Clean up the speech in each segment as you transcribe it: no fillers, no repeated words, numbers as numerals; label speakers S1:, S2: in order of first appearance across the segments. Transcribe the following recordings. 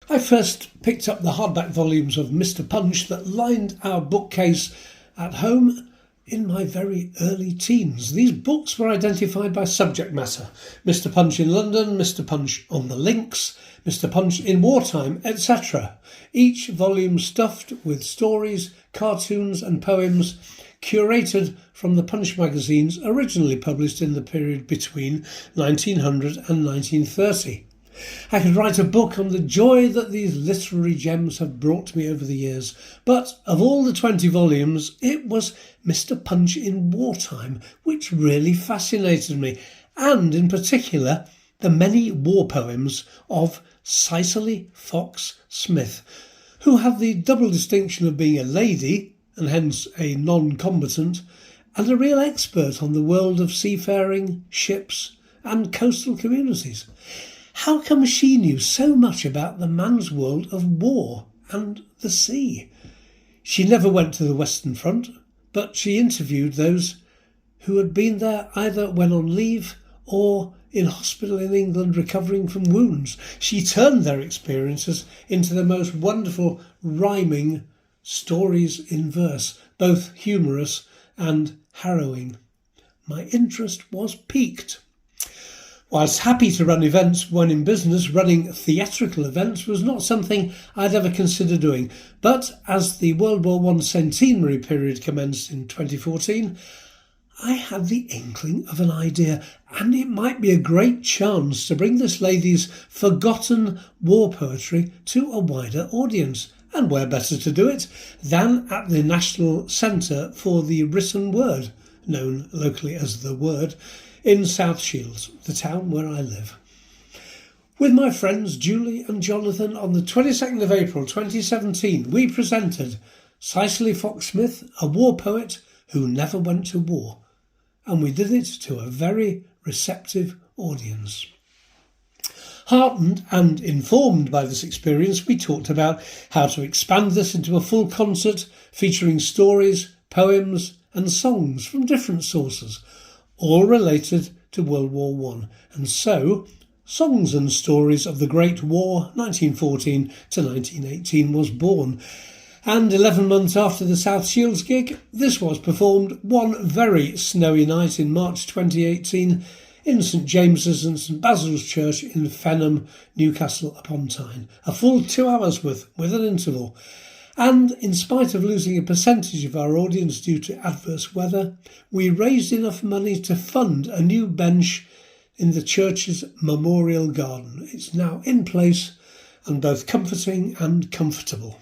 S1: I first picked up the hardback volumes of Mr. Punch that lined our bookcase at home in my very early teens. These books were identified by subject matter: Mr. Punch in London, Mr. Punch on the Links, Mr. Punch in Wartime, etc. Each volume stuffed with stories, cartoons and poems curated from the Punch magazines originally published in the period between 1900 and 1930. I could write a book on the joy that these literary gems have brought me over the years, but of all the 20 volumes, it was Mr. Punch in Wartime which really fascinated me, and in particular the many war poems of Cicely Fox Smith, who had the double distinction of being a lady, and hence a non-combatant, and a real expert on the world of seafaring, ships and coastal communities. How come she knew so much about the man's world of war and the sea? She never went to the Western Front, but she interviewed those who had been there either when on leave or in hospital in England recovering from wounds. She turned their experiences into the most wonderful rhyming stories in verse, both humorous and harrowing. My interest was piqued. Whilst happy to run events when in business, running theatrical events was not something I'd ever consider doing. But as the World War I centenary period commenced in 2014, I had the inkling of an idea, and it might be a great chance to bring this lady's forgotten war poetry to a wider audience. And where better to do it than at the National Centre for the Written Word, known locally as The Word, in South Shields, the town where I live. With my friends Julie and Jonathan, on the 22nd of April 2017, we presented Cicely Fox Smith, a war poet who never went to war, and we did it to a very receptive audience. Heartened and informed by this experience, we talked about how to expand this into a full concert featuring stories, poems and songs from different sources, all related to World War I. And so, Songs and Stories of the Great War, 1914 to 1918, was born. And 11 months after the South Shields gig, this was performed one very snowy night in March 2018 in St James's and St Basil's Church in Fenham, Newcastle upon Tyne. A full 2 hours with an interval. And in spite of losing a percentage of our audience due to adverse weather, we raised enough money to fund a new bench in the church's memorial garden. It's now in place and both comforting and comfortable.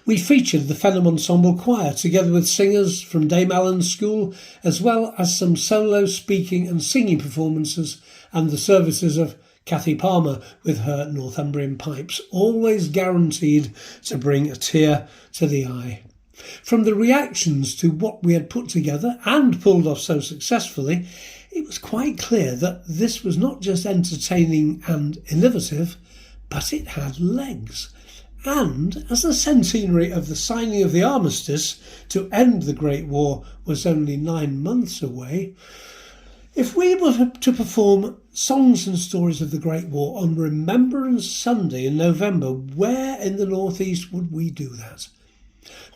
S1: We featured the Fenham Ensemble Choir together with singers from Dame Allen's School, as well as some solo speaking and singing performances and the services of Kathy Palmer with her Northumbrian pipes, always guaranteed to bring a tear to the eye. From the reactions to what we had put together and pulled off so successfully, it was quite clear that this was not just entertaining and innovative, but it had legs. And as the centenary of the signing of the armistice to end the Great War was only 9 months away, if we were to perform Songs and Stories of the Great War on Remembrance Sunday in November, where in the northeast would we do that?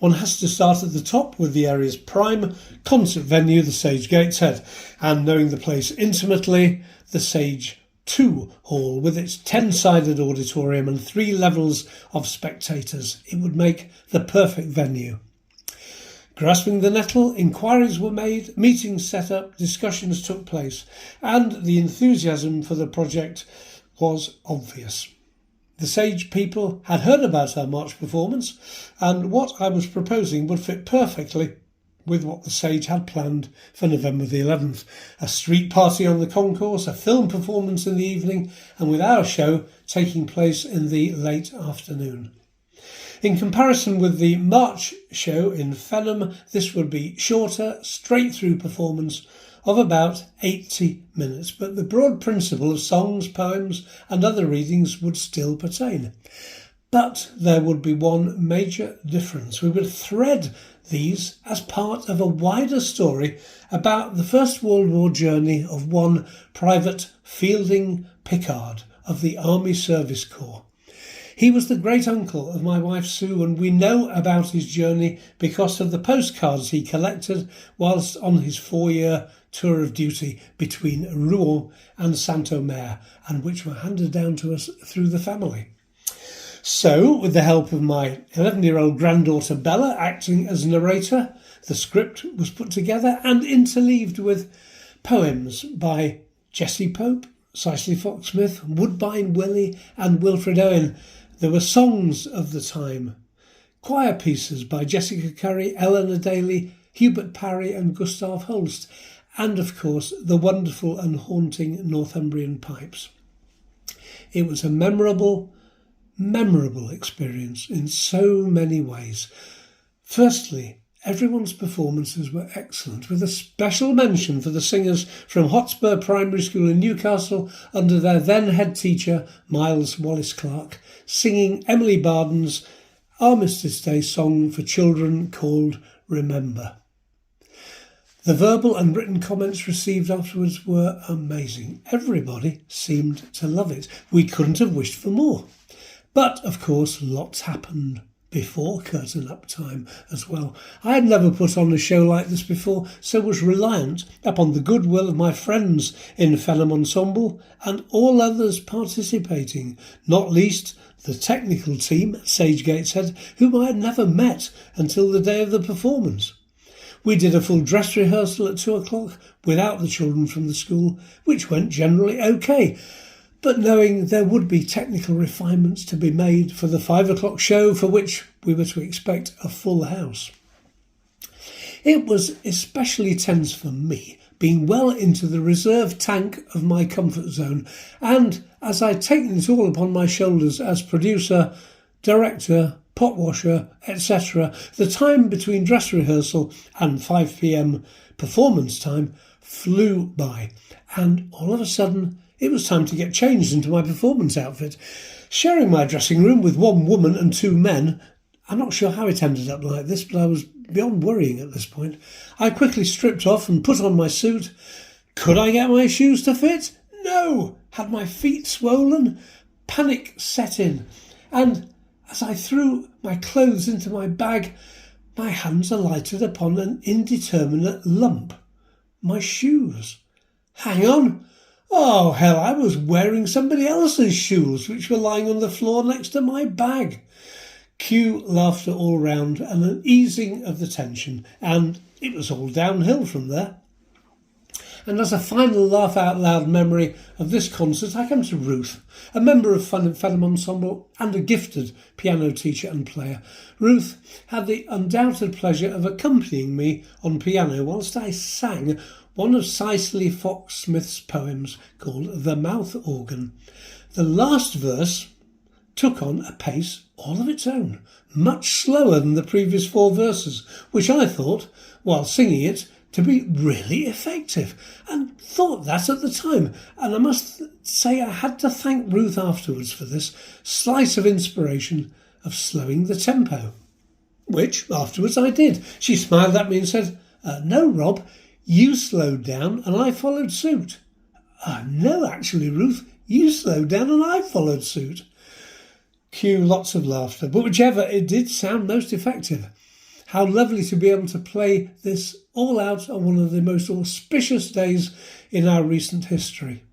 S1: One has to start at the top with the area's prime concert venue, the Sage Gateshead, and knowing the place intimately, the Sage 2 Hall with its 10-sided auditorium and 3 levels of spectators. It would make the perfect venue. Grasping the nettle, inquiries were made, meetings set up, discussions took place, and the enthusiasm for the project was obvious. The Sage people had heard about our March performance, and what I was proposing would fit perfectly with what the Sage had planned for November the 11th. A street party on the concourse, a film performance in the evening, and with our show taking place in the late afternoon. In comparison with the March show in Fenham, this would be shorter, straight-through performance of about 80 minutes, but the broad principle of songs, poems and other readings would still pertain. But there would be one major difference. We would thread these as part of a wider story about the First World War journey of one Private Fielding Pickard of the Army Service Corps. He was the great uncle of my wife Sue, and we know about his journey because of the postcards he collected whilst on his 4-year tour of duty between Rouen and Saint-Omer, and which were handed down to us through the family. So, with the help of my 11-year-old granddaughter Bella acting as narrator, the script was put together and interleaved with poems by Jessie Pope, Cicely Fox-Smith, Woodbine Willie and Wilfred Owen. There were songs of the time, choir pieces by Jessica Curry, Eleanor Daly, Hubert Parry and Gustav Holst, and of course the wonderful and haunting Northumbrian pipes. It was a memorable experience in so many ways. Firstly, everyone's performances were excellent, with a special mention for the singers from Hotspur Primary School in Newcastle under their then head teacher Miles Wallace Clark, singing Emily Barden's Armistice Day song for children called Remember. The verbal and written comments received afterwards were amazing. Everybody seemed to love it. We couldn't have wished for more. But, of course, lots happened before curtain up time as well. I had never put on a show like this before, so was reliant upon the goodwill of my friends in Fenham Ensemble and all others participating, not least the technical team at Sage Gateshead, whom I had never met until the day of the performance. We did a full dress rehearsal at 2:00 without the children from the school, which went generally okay, but knowing there would be technical refinements to be made for the 5:00 show, for which we were to expect a full house. It was especially tense for me, being well into the reserve tank of my comfort zone, and as I'd taken it all upon my shoulders as producer, director, pot washer, etc., the time between dress rehearsal and 5 p.m. performance time flew by, and all of a sudden it was time to get changed into my performance outfit. Sharing my dressing room with one woman and 2 men, I'm not sure how it ended up like this, but I was beyond worrying at this point. I quickly stripped off and put on my suit. Could I get my shoes to fit? No! Had my feet swollen? Panic set in, and as I threw my clothes into my bag, my hands alighted upon an indeterminate lump. My shoes. Hang on! Oh, hell, I was wearing somebody else's shoes, which were lying on the floor next to my bag. Cue laughter all round and an easing of the tension, and it was all downhill from there. And as a final laugh out loud memory of this concert, I come to Ruth, a member of Fenham Ensemble and a gifted piano teacher and player. Ruth had the undoubted pleasure of accompanying me on piano whilst I sang one of Cicely Fox-Smith's poems called The Mouth Organ. The last verse took on a pace all of its own, much slower than the previous 4 verses, which I thought, while singing it, to be really effective, and thought that at the time. And I must say I had to thank Ruth afterwards for this slice of inspiration of slowing the tempo, which afterwards I did. She smiled at me and said, "No, Rob, you slowed down and I followed suit." "No, actually, Ruth, you slowed down and I followed suit." Cue lots of laughter, but whichever, it did sound most effective. How lovely to be able to play this all out on one of the most auspicious days in our recent history.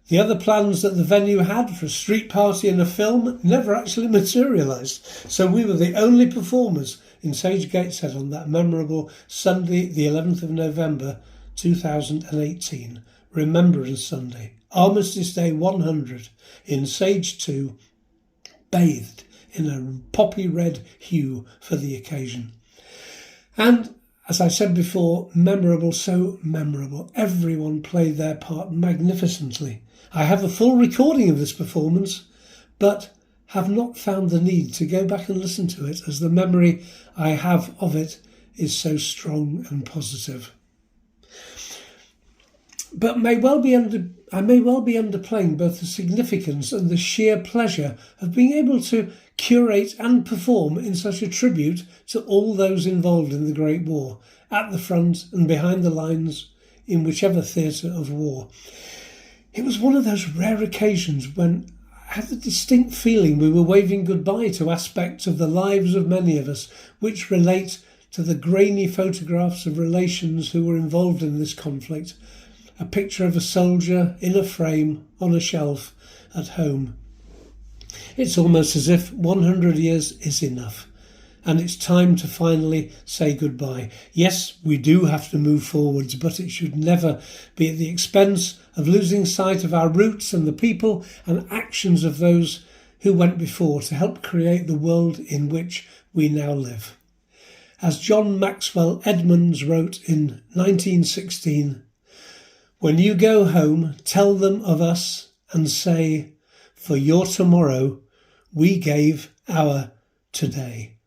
S1: The other plans that the venue had for a street party and a film never actually materialised, so we were the only performers in Sage Gateshead on that memorable Sunday, the 11th of November 2018, Remembrance Sunday, Armistice Day 100, in Sage 2, bathed in a poppy red hue for the occasion. And, as I said before, memorable, so memorable. Everyone played their part magnificently. I have a full recording of this performance, but have not found the need to go back and listen to it, as the memory I have of it is so strong and positive. But I may well be underplaying both the significance and the sheer pleasure of being able to curate and perform in such a tribute to all those involved in the Great War, at the front and behind the lines, in whichever theatre of war. It was one of those rare occasions when had the distinct feeling we were waving goodbye to aspects of the lives of many of us which relate to the grainy photographs of relations who were involved in this conflict. A picture of a soldier in a frame on a shelf at home. It's almost as if 100 years is enough, and it's time to finally say goodbye. Yes, we do have to move forwards, but it should never be at the expense of losing sight of our roots and the people and actions of those who went before to help create the world in which we now live. As John Maxwell Edmonds wrote in 1916, "When you go home, tell them of us and say, for your tomorrow, we gave our today."